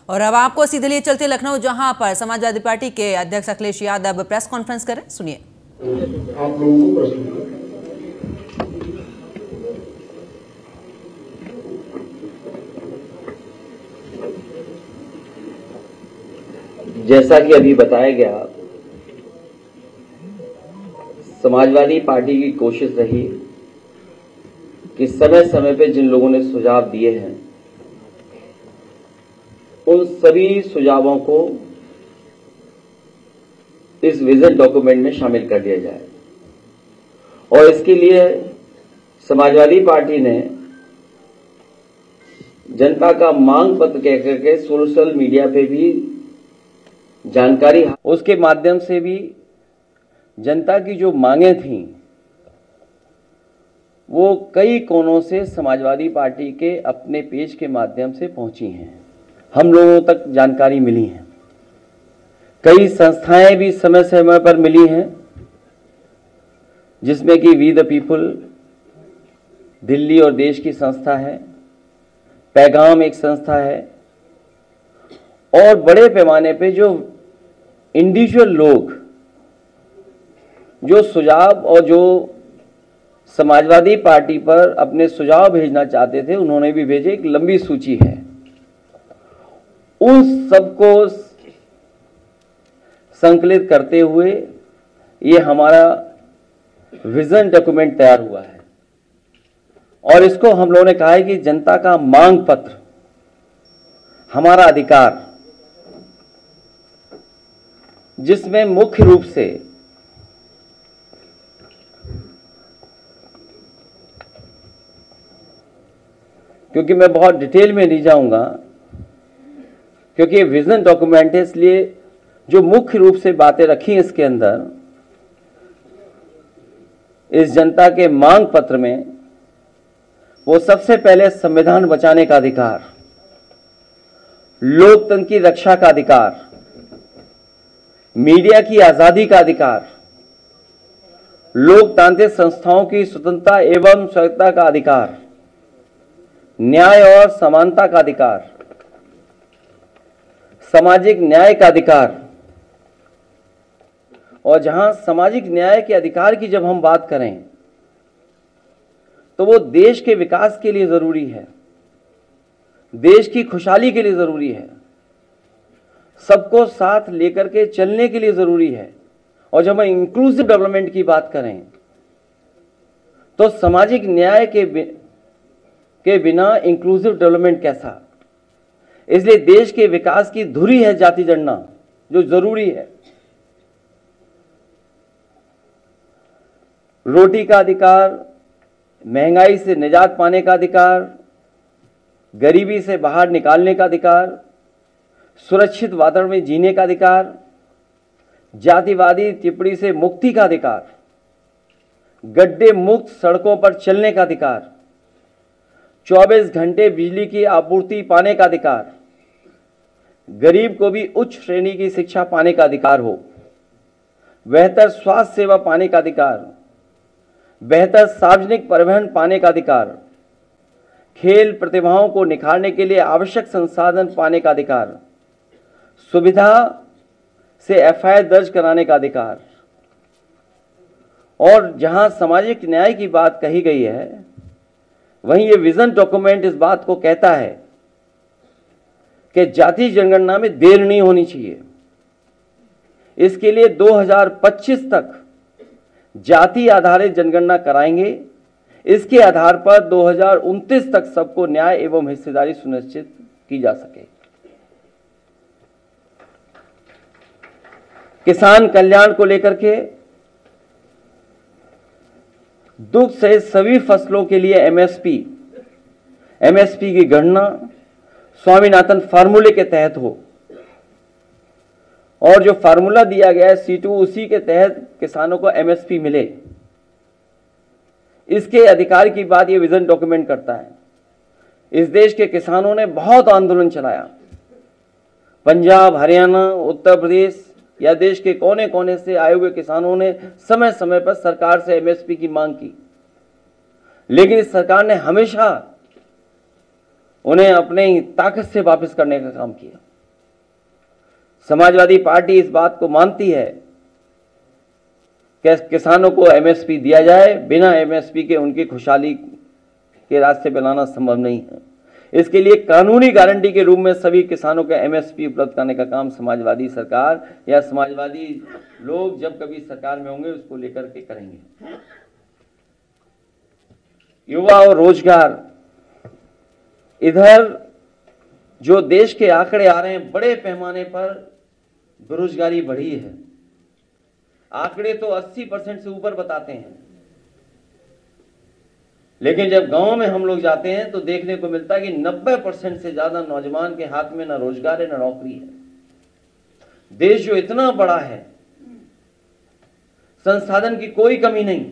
और अब आपको सीधे लिए चलते लखनऊ, जहां पर समाजवादी पार्टी के अध्यक्ष अखिलेश यादव प्रेस कॉन्फ्रेंस करें। सुनिए। आप लोगों को प्रश्न जैसा कि अभी बताया गया, समाजवादी पार्टी की कोशिश रही कि समय समय पे जिन लोगों ने सुझाव दिए हैं उन सभी सुझावों को इस विजन डॉक्यूमेंट में शामिल कर दिया जाए। और इसके लिए समाजवादी पार्टी ने जनता का मांग पत्र कह करके सोशल मीडिया पे भी जानकारी, उसके माध्यम से भी जनता की जो मांगे थीं वो कई कोनों से समाजवादी पार्टी के अपने पेज के माध्यम से पहुंची हैं, हम लोगों तक जानकारी मिली है। कई संस्थाएं भी समय समय पर मिली हैं, जिसमें कि वी द पीपुल दिल्ली और देश की संस्था है, पैगाम एक संस्था है, और बड़े पैमाने पे जो इंडिविजुअल लोग जो सुझाव और जो समाजवादी पार्टी पर अपने सुझाव भेजना चाहते थे उन्होंने भी भेजे। एक लंबी सूची है, उन सबको संकलित करते हुए ये हमारा विजन डॉक्यूमेंट तैयार हुआ है। और इसको हम लोगों ने कहा है कि जनता का मांग पत्र हमारा अधिकार, जिसमें मुख्य रूप से क्योंकि मैं बहुत डिटेल में नहीं जाऊंगा क्योंकि ये विजन डॉक्यूमेंट है, इसलिए जो मुख्य रूप से बातें रखी हैं इसके अंदर, इस जनता के मांग पत्र में, वो सबसे पहले संविधान बचाने का अधिकार, लोकतंत्र की रक्षा का अधिकार, मीडिया की आजादी का अधिकार, लोकतांत्रिक संस्थाओं की स्वतंत्रता एवं स्वायत्तता का अधिकार, न्याय और समानता का अधिकार, सामाजिक न्याय का अधिकार। और जहां सामाजिक न्याय के अधिकार की जब हम बात करें तो वो देश के विकास के लिए जरूरी है, देश की खुशहाली के लिए जरूरी है, सबको साथ लेकर के चलने के लिए जरूरी है। और जब हम इंक्लूसिव डेवलपमेंट की बात करें तो सामाजिक न्याय के बिना इंक्लूसिव डेवलपमेंट कैसा। इसलिए देश के विकास की धुरी है जाति जनगणना, जो जरूरी है। रोटी का अधिकार, महंगाई से निजात पाने का अधिकार, गरीबी से बाहर निकालने का अधिकार, सुरक्षित वातावरण में जीने का अधिकार, जातिवादी टिप्पणी से मुक्ति का अधिकार, गड्ढे मुक्त सड़कों पर चलने का अधिकार, 24 घंटे बिजली की आपूर्ति पाने का अधिकार, गरीब को भी उच्च श्रेणी की शिक्षा पाने का अधिकार हो, बेहतर स्वास्थ्य सेवा पाने का अधिकार, बेहतर सार्वजनिक परिवहन पाने का अधिकार, खेल प्रतिभाओं को निखारने के लिए आवश्यक संसाधन पाने का अधिकार, सुविधा से एफआईआर दर्ज कराने का अधिकार। और जहां सामाजिक न्याय की बात कही गई है, वहीं ये विजन डॉक्यूमेंट इस बात को कहता है कि जाति जनगणना में देर नहीं होनी चाहिए। इसके लिए 2025 तक जाति आधारित जनगणना कराएंगे। इसके आधार पर 2029 तक सबको न्याय एवं हिस्सेदारी सुनिश्चित की जा सके। किसान कल्याण को लेकर के दुग्ध सहित सभी फसलों के लिए एमएसपी की गणना स्वामीनाथन फार्मूले के तहत हो, और जो फार्मूला दिया गया है C2 उसी के तहत किसानों को एमएसपी मिले। इसके अधिकार की बात ये विजन डॉक्यूमेंट करता है। इस देश के किसानों ने बहुत आंदोलन चलाया, पंजाब, हरियाणा, उत्तर प्रदेश या देश के कोने कोने से आए हुए किसानों ने समय समय पर सरकार से एमएसपी की मांग की, लेकिन इस सरकार ने हमेशा उन्हें अपने ताकत से वापस करने का काम किया। समाजवादी पार्टी इस बात को मानती है कि किसानों को एमएसपी दिया जाए। बिना एमएसपी के उनकी खुशहाली के रास्ते पे लाना संभव नहीं है। इसके लिए कानूनी गारंटी के रूप में सभी किसानों को एमएसपी उपलब्ध कराने का काम समाजवादी सरकार या समाजवादी लोग जब कभी सरकार में होंगे उसको लेकर के करेंगे। युवा और रोजगार, इधर जो देश के आंकड़े आ रहे हैं, बड़े पैमाने पर बेरोजगारी बढ़ी है। आंकड़े तो 80% से ऊपर बताते हैं, लेकिन जब गांव में हम लोग जाते हैं तो देखने को मिलता है कि 90% से ज्यादा नौजवान के हाथ में ना रोजगार है ना नौकरी है। देश जो इतना बड़ा है, संसाधन की कोई कमी नहीं,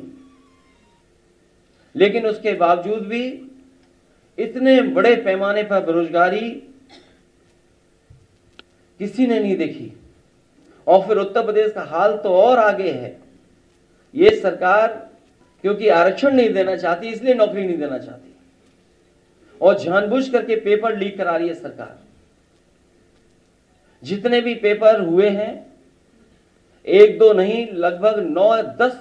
लेकिन उसके बावजूद भी इतने बड़े पैमाने पर बेरोजगारी किसी ने नहीं देखी। और फिर उत्तर प्रदेश का हाल तो और आगे है। ये सरकार क्योंकि आरक्षण नहीं देना चाहती, इसलिए नौकरी नहीं देना चाहती और जानबूझ करके पेपर लीक करा रही है सरकार। जितने भी पेपर हुए हैं, 1-2 नहीं, लगभग 9-10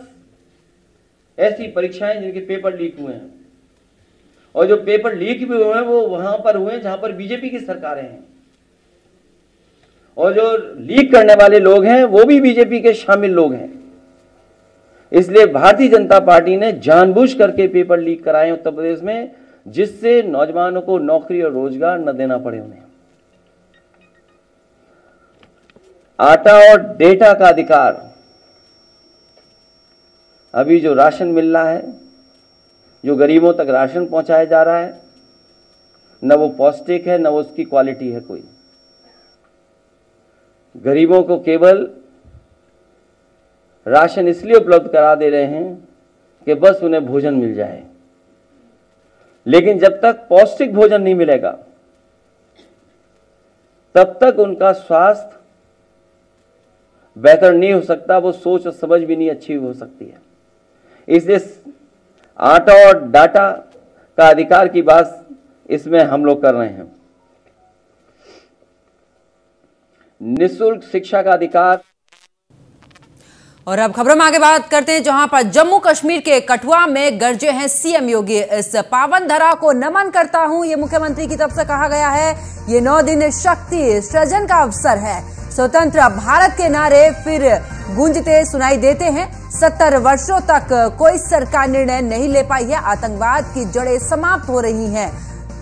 ऐसी परीक्षाएं जिनके पेपर लीक हुए हैं। और जो पेपर लीक भी हुए हैं वो वहां पर हुए हैं जहां पर बीजेपी की सरकारें हैं, और जो लीक करने वाले लोग हैं वो भी बीजेपी के शामिल लोग हैं। इसलिए भारतीय जनता पार्टी ने जानबूझ करके पेपर लीक कराए उत्तर प्रदेश में, जिससे नौजवानों को नौकरी और रोजगार न देना पड़े उन्हें। आटा और डेटा का अधिकार, अभी जो राशन मिल रहा है, जो गरीबों तक राशन पहुंचाया जा रहा है, न वो पौष्टिक है न वो उसकी क्वालिटी है कोई। गरीबों को केवल राशन इसलिए उपलब्ध करा दे रहे हैं कि बस उन्हें भोजन मिल जाए, लेकिन जब तक पौष्टिक भोजन नहीं मिलेगा तब तक उनका स्वास्थ्य बेहतर नहीं हो सकता, वो सोच और समझ भी नहीं अच्छी हो सकती है। इसलिए आटा और डाटा का अधिकार की बात इसमें हम लोग कर रहे हैं। निःशुल्क शिक्षा का अधिकार। और अब खबरों में आगे बात करते हैं, जहां पर जम्मू कश्मीर के कठुआ में गरजे हैं सीएम योगी। इस पावन धरा को नमन करता हूं, ये मुख्यमंत्री की तरफ से कहा गया है। ये 9 दिन शक्ति सृजन का अवसर है। स्वतंत्र भारत के नारे फिर गूंजते सुनाई देते हैं। 70 वर्षों तक कोई सरकार निर्णय नहीं ले पाई है। आतंकवाद की जड़ें समाप्त हो रही हैं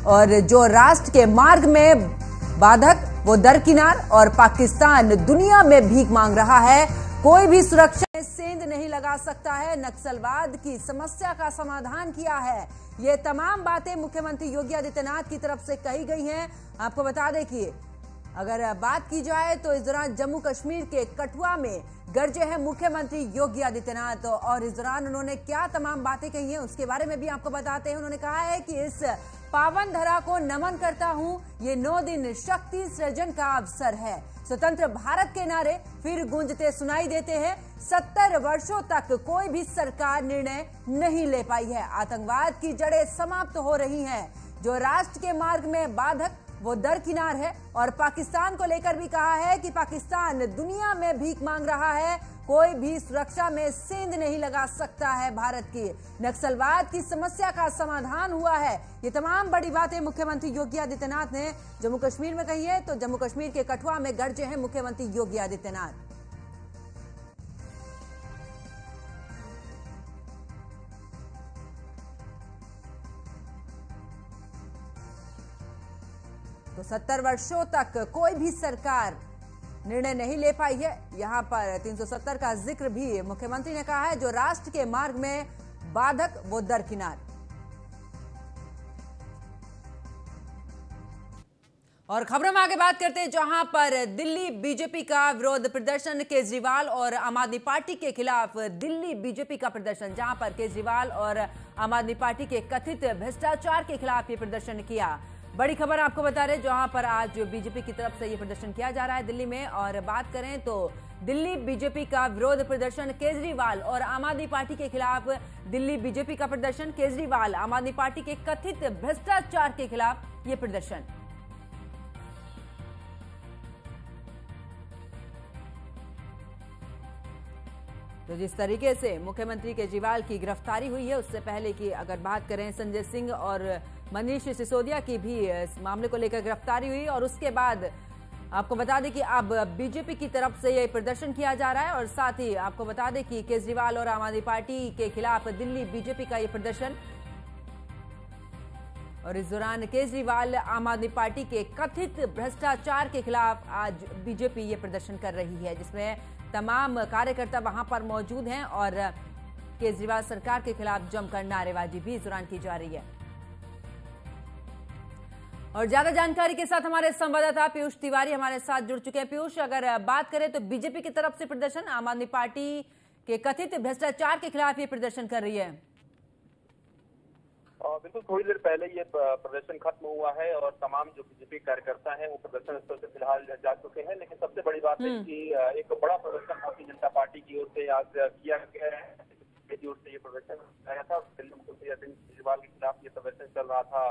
और जो राष्ट्र के मार्ग में बाधक वो दरकिनार, और पाकिस्तान दुनिया में भीख मांग रहा है। कोई भी सुरक्षा में सेंध नहीं लगा सकता है। नक्सलवाद की समस्या का समाधान किया है। ये तमाम बातें मुख्यमंत्री योगी आदित्यनाथ की तरफ से कही गई हैं। आपको बता दें कि अगर बात की जाए तो इस दौरान जम्मू कश्मीर के कठुआ में गरजे हैं मुख्यमंत्री योगी आदित्यनाथ, और इस दौरान उन्होंने क्या तमाम बातें कही हैं उसके बारे में भी आपको बताते हैं। उन्होंने कहा है कि इस पावन धरा को नमन करता हूं, ये 9 दिन शक्ति सृजन का अवसर है। स्वतंत्र भारत के नारे फिर गूंजते सुनाई देते हैं। 70 वर्षों तक कोई भी सरकार निर्णय नहीं ले पाई है। आतंकवाद की जड़ें समाप्त हो रही हैं। जो राष्ट्र के मार्ग में बाधक वो दरकिनार है, और पाकिस्तान को लेकर भी कहा है कि पाकिस्तान दुनिया में भीख मांग रहा है। कोई भी सुरक्षा में सेंध नहीं लगा सकता है भारत की। नक्सलवाद की समस्या का समाधान हुआ है। ये तमाम बड़ी बातें मुख्यमंत्री योगी आदित्यनाथ ने जम्मू कश्मीर में कही है। तो जम्मू कश्मीर के कठुआ में गरजे हैं मुख्यमंत्री योगी आदित्यनाथ। तो 70 वर्षों तक कोई भी सरकार निर्णय नहीं ले पाई है। यहां पर 370 का जिक्र भी मुख्यमंत्री ने कहा है। जो राष्ट्र के मार्ग में बाधक वो दरकिनार। और खबरों में आगे बात करते हैं, जहां पर दिल्ली बीजेपी का विरोध प्रदर्शन, केजरीवाल और आम आदमी पार्टी के खिलाफ दिल्ली बीजेपी का प्रदर्शन, जहां पर केजरीवाल और आम आदमी पार्टी के कथित भ्रष्टाचार के खिलाफ ये प्रदर्शन किया। बड़ी खबर आपको बता रहे, जहां पर आज बीजेपी की तरफ से ये प्रदर्शन किया जा रहा है दिल्ली में। और बात करें तो दिल्ली बीजेपी का विरोध प्रदर्शन, केजरीवाल और आम आदमी पार्टी के खिलाफ दिल्ली बीजेपी का प्रदर्शन, केजरीवाल आम आदमी पार्टी के कथित भ्रष्टाचार के खिलाफ ये प्रदर्शन। तो जिस तरीके से मुख्यमंत्री केजरीवाल की गिरफ्तारी हुई है, उससे पहले की अगर बात करें संजय सिंह और मनीष सिसोदिया की भी इस मामले को लेकर गिरफ्तारी हुई और उसके बाद आपको बता दें कि अब बीजेपी की तरफ से यह प्रदर्शन किया जा रहा है और साथ ही आपको बता दें कि केजरीवाल और आम आदमी पार्टी के खिलाफ दिल्ली बीजेपी का यह प्रदर्शन और इस दौरान केजरीवाल आम आदमी पार्टी के कथित भ्रष्टाचार के खिलाफ आज बीजेपी ये प्रदर्शन कर रही है, जिसमें तमाम कार्यकर्ता वहां पर मौजूद हैं और केजरीवाल सरकार के खिलाफ जमकर नारेबाजी भी इस दौरान की जा रही है। और ज्यादा जानकारी के साथ हमारे संवाददाता पीयूष तिवारी हमारे साथ जुड़ चुके हैं। पीयूष, अगर बात करें तो बीजेपी की तरफ से प्रदर्शन, आम आदमी पार्टी के कथित भ्रष्टाचार के खिलाफ ये प्रदर्शन कर रही है। बिल्कुल, थोड़ी देर पहले ये प्रदर्शन खत्म हुआ है और तमाम जो बीजेपी कार्यकर्ता हैं वो प्रदर्शन स्थल से फिलहाल जा चुके हैं। लेकिन सबसे बड़ी बात है कि एक बड़ा प्रदर्शन भारतीय जनता पार्टी की ओर से आज किया गया है। की ओर से ये प्रदर्शन आया था, दिल्ली मुख्यमंत्री अरविंद केजरीवाल के खिलाफ ये प्रदर्शन चल रहा था।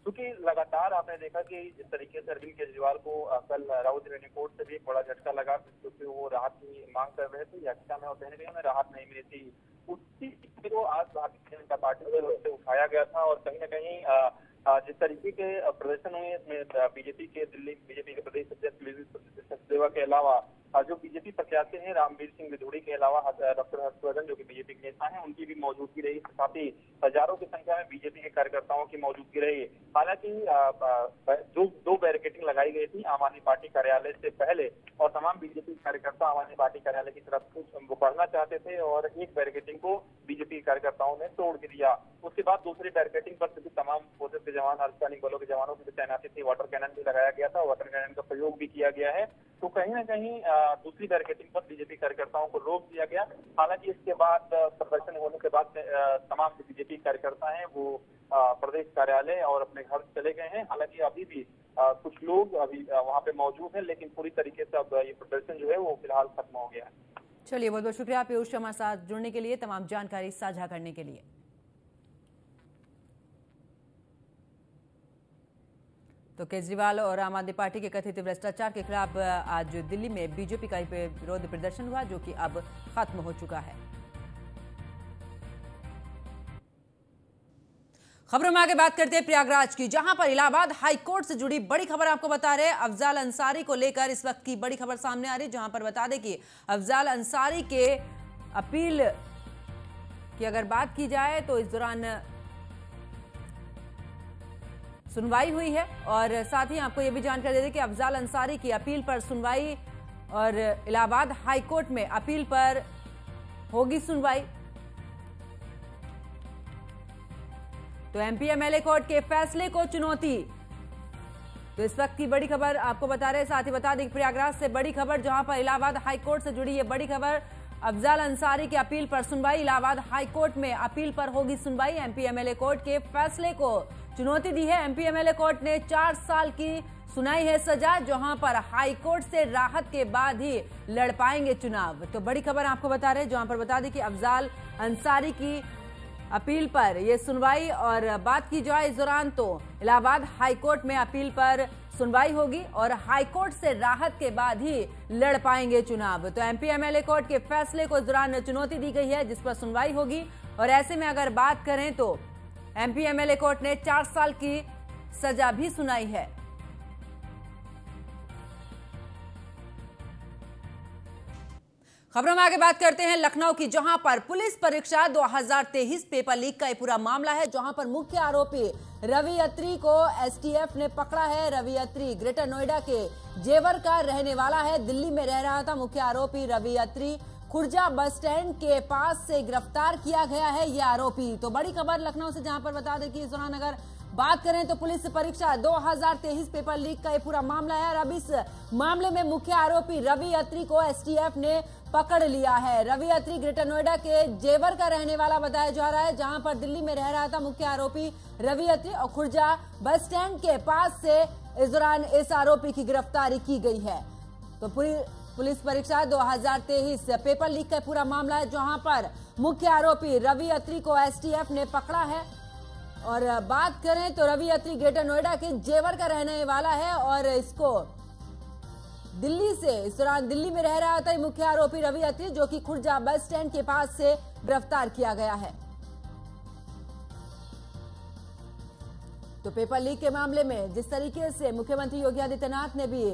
क्योंकि लगातार आपने देखा कि जिस तरीके से अरविंद केजरीवाल को कल राउत कोर्ट से भी एक बड़ा झटका लगा, क्योंकि वो राहत की मांग कर रहे थे, याचिका में और कहीं ना कहीं उन्हें राहत नहीं मिली थी। उसी को आज भारतीय जनता पार्टी की ओर से उठाया गया था और कहीं ना कहीं जिस तरीके के प्रदर्शन हुए इसमें बीजेपी के दिल्ली बीजेपी के प्रदेश अध्यक्ष सचदेवा के अलावा जो बीजेपी प्रत्याशी हैं रामवीर सिंह विधूड़ी के अलावा डॉक्टर हर्षवर्धन जो कि बीजेपी के नेता हैं, उनकी भी मौजूदगी रही। साथ ही हजारों की संख्या में बीजेपी के कार्यकर्ताओं की मौजूदगी रही। हालांकि जो 2 बैरिकेडिंग लगाई गई थी आम आदमी पार्टी कार्यालय से पहले और तमाम बीजेपी कार्यकर्ता आम आदमी पार्टी कार्यालय की तरफ वो बढ़ना चाहते थे और एक बैरिकेडिंग को बीजेपी कार्यकर्ताओं ने तोड़ दिया। उसके बाद दूसरी बैरिकेडिंग पर सभी तमाम फोर्सेज के जवान, अर्धसैनिक बलों के जवानों की तैनाती थी, वाटर कैनन भी लगाया गया था, वाटर कैनन का प्रयोग भी किया गया है। तो कहीं ना कहीं दूसरी बैरिकेडिंग पर बीजेपी कार्यकर्ताओं को रोक दिया गया। हालांकि इसके बाद प्रदर्शन होने के बाद तमाम जो बीजेपी कार्यकर्ता हैं वो प्रदेश कार्यालय और अपने घर चले गए हैं। हालांकि अभी भी कुछ लोग अभी वहां पे मौजूद हैं, लेकिन पूरी तरीके से अब ये प्रदर्शन जो है वो फिलहाल खत्म हो गया है। चलिए, बहुत बहुत शुक्रिया पीयूष हमारे साथ जुड़ने के लिए, तमाम जानकारी साझा करने के लिए। तो केजरीवाल और आम आदमी पार्टी के कथित भ्रष्टाचार के खिलाफ आज दिल्ली में बीजेपी का विरोध प्रदर्शन हुआ, जो कि अब खत्म हो चुका है। खबरों में आगे बात करते हैं प्रयागराज की, जहां पर इलाहाबाद हाई कोर्ट से जुड़ी बड़ी खबर आपको बता रहे हैं। अफजाल अंसारी को लेकर इस वक्त की बड़ी खबर सामने आ रही है, जहां पर बता दें कि अफजाल अंसारी के अपील की अगर बात की जाए तो इस दौरान सुनवाई हुई है और साथ ही आपको यह भी जानकारी दे दें कि अफजाल अंसारी की अपील पर सुनवाई और इलाहाबाद हाई कोर्ट में अपील पर होगी सुनवाई। तो एमपी एमएलए कोर्ट के फैसले को चुनौती, तो इस वक्त की बड़ी खबर आपको बता रहे हैं। साथ ही बता दें प्रयागराज से बड़ी खबर, जहां पर इलाहाबाद हाई कोर्ट से जुड़ी ये बड़ी खबर, अफजाल अंसारी की अपील पर सुनवाई, इलाहाबाद हाई कोर्ट में अपील पर होगी सुनवाई। एमपी एमएलए कोर्ट के फैसले को चुनौती दी है। एमपी एमएलए कोर्ट ने 4 साल की सुनाई है सजा, जहां पर हाई कोर्ट से राहत के बाद ही लड़ पाएंगे चुनाव। तो बड़ी खबर आपको बता रहे हैं, जहां पर बता दें कि अफजाल अंसारी की अपील पर यह सुनवाई और बात की जाए इस दौरान तो इलाहाबाद हाई कोर्ट में अपील पर सुनवाई होगी और हाई कोर्ट से राहत के बाद ही लड़ पाएंगे चुनाव। तो एमपी एमएलए कोर्ट के फैसले को इस दौरान चुनौती दी गई है, जिस पर सुनवाई होगी। और ऐसे में अगर बात करें तो एमपी एमएलए कोर्ट ने 4 साल की सजा भी सुनाई है। खबरों में आगे बात करते हैं लखनऊ की, जहां पर पुलिस परीक्षा 2023 पेपर लीक का ये पूरा मामला है, जहां पर मुख्य आरोपी रवि अत्री को एसटीएफ ने पकड़ा है। रवि अत्री ग्रेटर नोएडा के जेवर का रहने वाला है, दिल्ली में रह रहा था। मुख्य आरोपी रवि अत्री खुर्जा बस स्टैंड के पास से गिरफ्तार किया गया है ये आरोपी। तो बड़ी खबर लखनऊ से, जहां पर बता दें कि इस दौरान अगर बात करें तो पुलिस परीक्षा 2023 पेपर लीक का ये पूरा मामला है और अब इस मामले में मुख्य आरोपी रवि अत्री को एसटीएफ ने पकड़ लिया है। रवि अत्री ग्रेटर नोएडा के जेवर का रहने वाला बताया जा रहा है, जहां पर दिल्ली में रह रहा था मुख्य आरोपी रवि अत्री और खुर्जा बस स्टैंड के पास से इस दौरान इस आरोपी की गिरफ्तारी की गई है। तो पूरी पुलिस परीक्षा 2023 पेपर लीक का पूरा मामला है, जहां पर मुख्य आरोपी रवि अत्री को एसटीएफ ने पकड़ा है। और बात करें तो रवि अत्री ग्रेटर नोएडा के जेवर का रहने वाला है और इसको दिल्ली से, इस दौरान दिल्ली में रह रहा था मुख्य आरोपी रवि अत्री, जो कि खुर्जा बस स्टैंड के पास से गिरफ्तार किया गया है। तो पेपर लीक के मामले में जिस तरीके से मुख्यमंत्री योगी आदित्यनाथ ने भी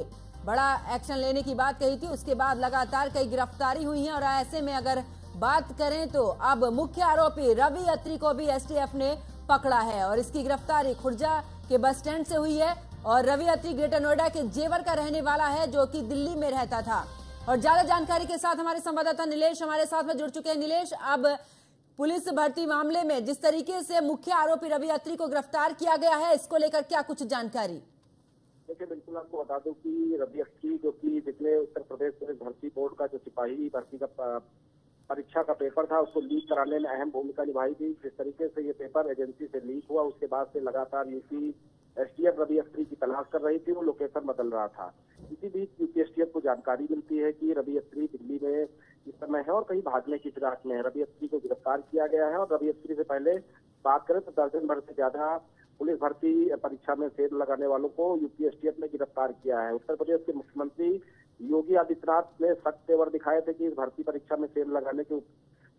बड़ा एक्शन लेने की बात कही थी, उसके बाद लगातार कई गिरफ्तारी हुई है। और ऐसे में अगर बात करें तो अब मुख्य आरोपी रवि अत्री को भी एसटीएफ ने पकड़ा है और इसकी गिरफ्तारी खुर्जा के बस स्टैंड से हुई है। और रवि अत्री ग्रेटर नोएडा के जेवर का रहने वाला है, जो कि दिल्ली में रहता था। और ज्यादा जानकारी के साथ हमारे संवाददाता नीलेश हमारे साथ में जुड़ चुके हैं। नीलेश, अब पुलिस भर्ती मामले में जिस तरीके से मुख्य आरोपी रवि अत्री को गिरफ्तार किया गया है, इसको लेकर क्या कुछ जानकारी? देखिए, बिल्कुल आपको बता दूं कि रवि अत्री जो कि जिसने उत्तर प्रदेश पुलिस भर्ती बोर्ड का जो सिपाही भर्ती का परीक्षा का पेपर था, उसको लीक कराने में अहम भूमिका निभाई थी। जिस तरीके से ये पेपर एजेंसी से लीक हुआ, उसके बाद से लगातार यूपी एसटीएफ रवि अत्री की तलाश कर रही थी, वो लोकेशन बदल रहा था। इसी बीच यूपी एसटीएफ को जानकारी मिलती है कि रवि अत्री दिल्ली में इस समय है और कहीं भागने की फिराक में है। रवि अत्री को गिरफ्तार किया गया है और रवि अत्री से पहले बात करें तो दर्जन भर से ज्यादा पुलिस भर्ती परीक्षा में सेल लगाने वालों को यूपी एसटीएफ ने गिरफ्तार किया है। उत्तर प्रदेश के मुख्यमंत्री योगी आदित्यनाथ ने सख्त तेवर दिखाए थे कि इस भर्ती परीक्षा में सेल लगाने के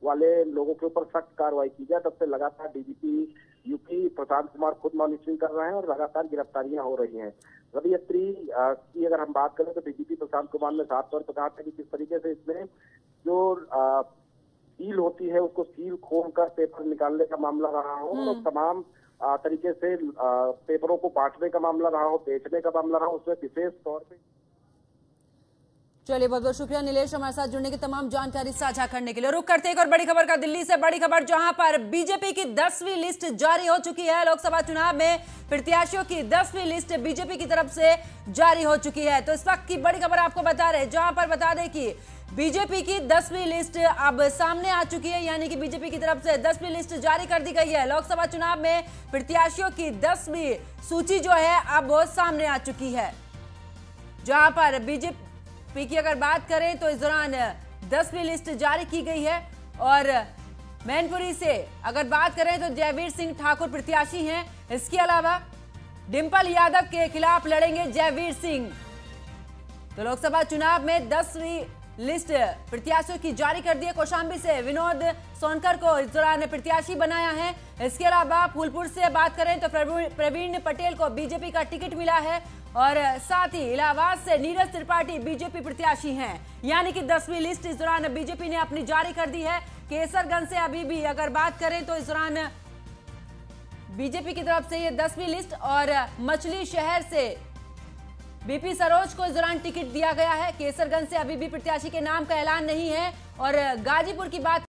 वाले लोगों के ऊपर सख्त कार्रवाई की जाए। तब से लगातार डीजीपी यूपी प्रशांत कुमार खुद मॉनिटरिंग कर रहे हैं और लगातार गिरफ्तारियां हो रही हैं। रवि अत्री की अगर हम बात करें तो डीजीपी प्रशांत कुमार ने साफ तौर पर कहा था कि किस तरीके से इसमें जो सील होती है उसको सील खोलकर पेपर निकालने का मामला रहा हो और तमाम तरीके से पेपरों को बांटने का मामला रहा हो, बेचने का मामला रहा हो, उसमें विशेष तौर पे। चलिए, बहुत बहुत शुक्रिया नीलेश हमारे साथ जुड़ने की तमाम जानकारी साझा करने के लिए। रुक करते एक और बड़ी खबर का, दिल्ली से बड़ी खबर, जहां पर बीजेपी की 10वीं लिस्ट जारी हो चुकी है। लोकसभा चुनाव में प्रत्याशियों की 10वीं लिस्ट बीजेपी की तरफ से जारी हो चुकी है। तो इस वक्त की बड़ी खबर आपको बता रहे हैं, जहां पर बता दें कि बीजेपी की 10वीं लिस्ट अब सामने आ चुकी है, यानी कि बीजेपी की तरफ से 10वीं लिस्ट जारी कर दी गई है। लोकसभा चुनाव में प्रत्याशियों की 10वीं सूची जो है अब वो सामने आ चुकी है, जहां पर बीजेपी की अगर बात करें तो इस दौरान 10वीं लिस्ट जारी की गई है। और मैनपुरी से अगर बात करें तो जयवीर सिंह ठाकुर प्रत्याशी हैं। इसके अलावा डिंपल यादव के खिलाफ लड़ेंगे जयवीर सिंह। तो लोकसभा चुनाव में 10वीं लिस्ट प्रत्याशियों की जारी कर दी है। कौशाम्बी से विनोद सोनकर को इस दौरान प्रत्याशी बनाया है। इसके अलावा फूलपुर से बात करें तो प्रवीण पटेल को बीजेपी का टिकट मिला है और साथ ही इलाहाबाद से नीरज त्रिपाठी बीजेपी प्रत्याशी हैं। यानी कि 10वीं लिस्ट इस दौरान बीजेपी ने अपनी जारी कर दी है। केसरगंज से अभी भी अगर बात करें तो इस दौरान बीजेपी की तरफ से ये 10वीं लिस्ट, और मछली शहर से बीपी सरोज को इस दौरान टिकट दिया गया है। केसरगंज से अभी भी प्रत्याशी के नाम का ऐलान नहीं है। और गाजीपुर की बात